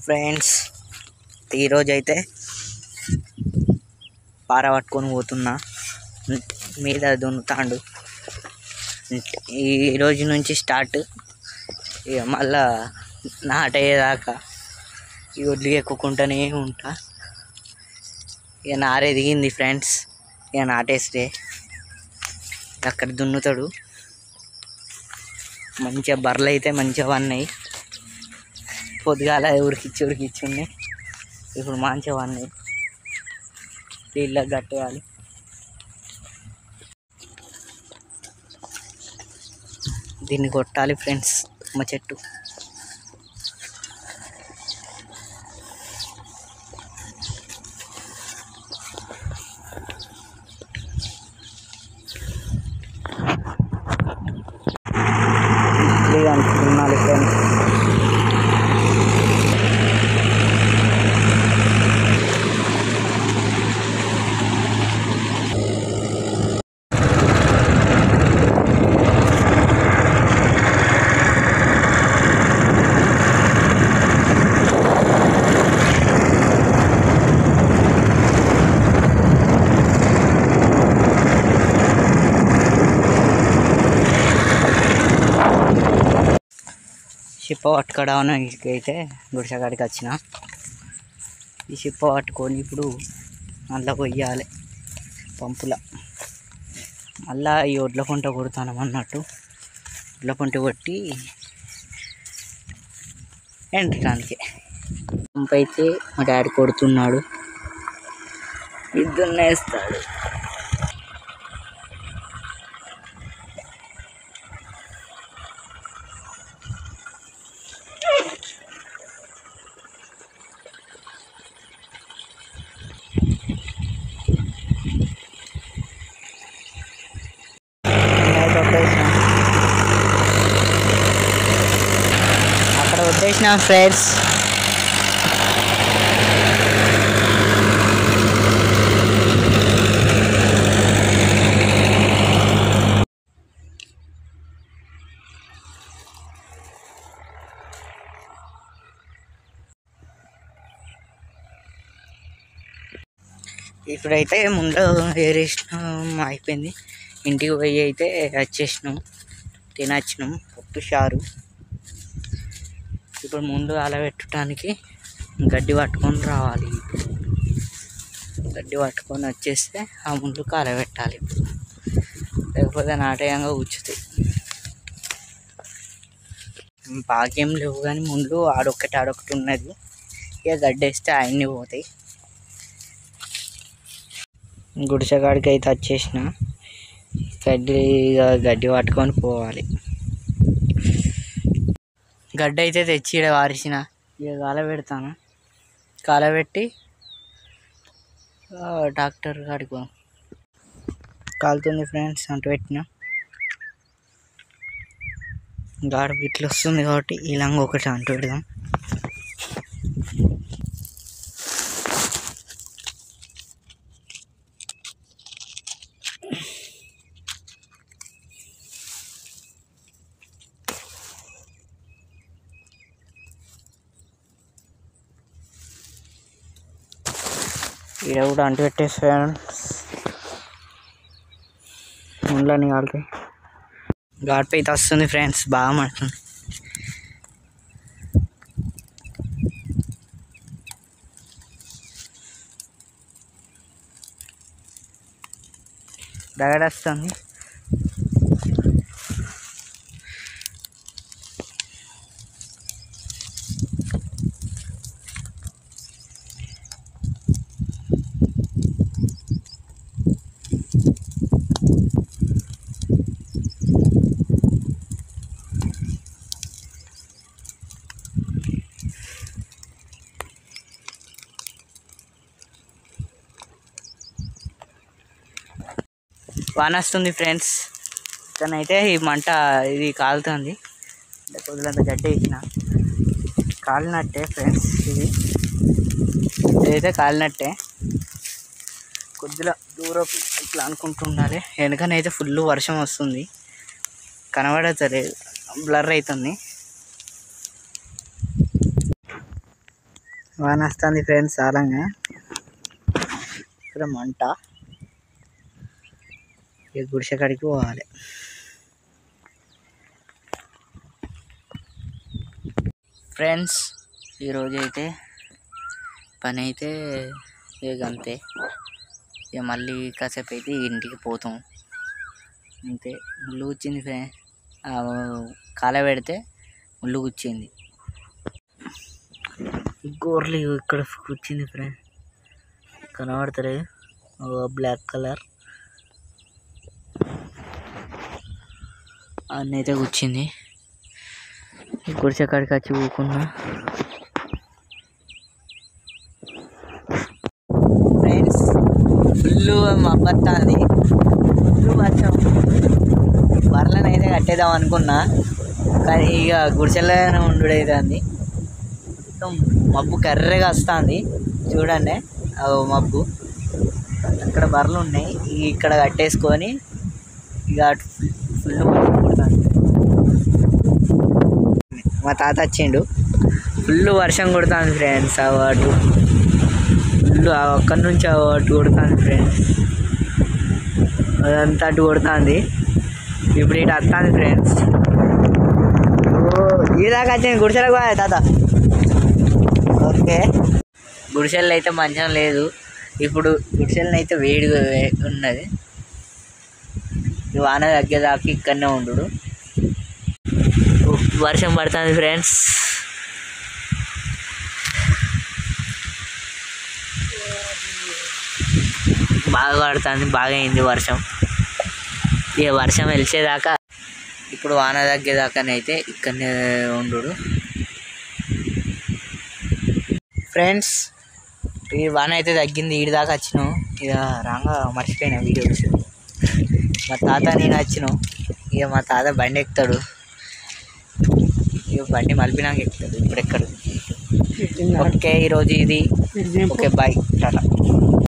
Friends, ఈరోజు అయితే పార పట్టుకొని పోతున్నా. మీద దున్నుతాండు. ఈ రోజు నుంచి స్టార్ట్. ఇక మళ్ళా నాటయ్యేదాకా ఈ ఒడ్లు ఎక్కుకుంటూనే ఉంటా. ఇక నారే దిగింది ఫ్రెండ్స్. ఇక నాటేస్తే అక్కడ దున్నుతాడు. మంచిగా బర్రెలు అయితే మంచిగా వన్నాయి. పొద్దుగాల ఉరికిచ్చి ఉన్నాయి. ఇప్పుడు మంచిగా వన్నాయి. నీళ్ళకి కట్టేయాలి. దీన్ని కొట్టాలి ఫ్రెండ్స్. మా చెట్టు అనుకున్నాను ఫ్రెండ్స్. చిప్ప పట్టుకోవడానికి అయితే గుడిసెకాడికి వచ్చిన. ఈ చిప్ప పట్టుకొని ఇప్పుడు అందులో కొయ్యాలి పంపుల. మళ్ళా ఈ ఒడ్ల పంట కొడతాను అన్నట్టు. ఒడ్ల పంట కొట్టి ఎండటానికి పంపు అయితే మా డాడీ కొడుతున్నాడు. ఇద్దరు వేస్తాడు. అక్కడ వచ్చేసిన ఫ్రెండ్స్. ఇప్పుడైతే ముందు ఏరేసినాం అయిపోయింది. ఇంటికి పోయి అయితే వచ్చేసినాం. తినొచ్చినాం పప్పు చారు. ఇప్పుడు ముందు అలవెట్టడానికి గడ్డి పట్టుకొని రావాలి. గడ్డి పట్టుకొని వచ్చేస్తే ఆ ముందు కాలబెట్టాలి. లేకపోతే నాటయంగా కూర్చుతాయి. బాగేం లేవు కానీ ముందు ఆడొక్కటి ఉన్నది. ఇక గడ్డి వేస్తే అన్నీ పోతాయి. గుడిసెకాడికి అయితే వచ్చేసిన. గడ్డి పట్టుకొని పోవాలి. గడ్డి అయితే తెచ్చి ఇక్కడ వారిసిన. ఇక కాలబెడతాను. కాలబెట్టి డాక్టర్ కాడికి కాలుతుంది ఫ్రెండ్స్. అంటు పెట్టిన గాడు ఇట్లా వస్తుంది కాబట్టి ఇలాగ ఒకటి అంటు పెడదాం. ఇక్కడ కూడా అంటు పెట్టేసి ఫ్రెండ్స్. ముండ్లని కాలుతాయి. గాడిపై అయితే వస్తుంది ఫ్రెండ్స్. బాగా మండుతుంది. దగడొస్తుంది. వాన వస్తుంది ఫ్రెండ్స్. ఇతనైతే ఈ మంట ఇది కాలుతుంది. కొద్దిలంత గడ్డి వేసిన కాలినట్టే ఫ్రెండ్స్. ఇదైతే కాలినట్టే. కొద్దిగా దూరం ఇట్లా అనుకుంటూ ఉండాలి. వెనకనైతే ఫుల్ వర్షం వస్తుంది. కనబడతలేదు, బ్లర్ అవుతుంది. వాన వస్తుంది ఫ్రెండ్స్ చాలంగా. ఇక్కడ మంట, ఈ గుడిసె కాడికి పోవాలి. ఫ్రెండ్స్ ఈరోజు అయితే పని అయితే ఇక అంతే. ఇక మళ్ళీ కాసేపు అయితే ఇంటికి పోతాం అంతే. ముళ్ళు కూర్చింది ఫ్రెండ్, కాల పెడితే ముళ్ళు కూర్చింది. గోర్లు ఇక్కడ కూర్చింది ఫ్రెండ్, కనబడతలేదు. బ్లాక్ కలర్ అన్నైతే కూర్చింది. గుడిసె కాడికి వచ్చి ఊకున్నా. ఫ్రెండ్స్ ఫుల్ మబ్బత్తాంది, ఫుల్ వర్షం. బర్లను అయితే కట్టేద్దాం అనుకున్నా, కానీ ఇక గుడిసెల్లోనే ఉండుడైతుంది. మొత్తం మబ్బు కర్రెగా వస్తుంది చూడండి. మబ్బు అక్కడ బర్రెలు ఉన్నాయి, ఇక్కడ కట్టేసుకొని ఇక ఫుల్ కొడుతుంది. మా తాత వచ్చిండు, ఫుల్ వర్షం కొడుతుంది ఫ్రెండ్స్. అటు ఫుల్ అక్కడి నుంచి అటు కొడుతుంది ఫ్రెండ్స్, అదంతా అటు కొడుతుంది. ఇప్పుడు ఇటు వస్తుంది ఫ్రెండ్స్. ఈ దాకా వచ్చింది గుడిసెలకు పోయా తాత. ఓకే, గుడిసెల్లో అయితే మంచం లేదు ఇప్పుడు, గుడిసెల్లో అయితే వేడిగా ఉన్నది. వాన తగ్గేదాకా ఇక్కడనే ఉండు. వర్షం పడుతుంది ఫ్రెండ్స్. బాగా పడుతుంది, బాగా అయింది వర్షం. ఇక వర్షం వెలిసేదాకా, ఇప్పుడు వాన తగ్గేదాకానైతే ఇక్కడనే ఉండు ఫ్రెండ్స్. ఈ వాన అయితే తగ్గింది, ఈడి దాకా వచ్చినాం. ఇక రాగా మర్చిపోయినా వీడియో చూసి. మా తాత నేను వచ్చినాం. ఇక మా తాత బండి ఎక్కుతాడు, ఇక బండి మలిపినాక ఎక్కుతాడు. ఇప్పుడు ఎక్కడు. ఓకే ఈరోజు ఇది. Okay bye, Tata.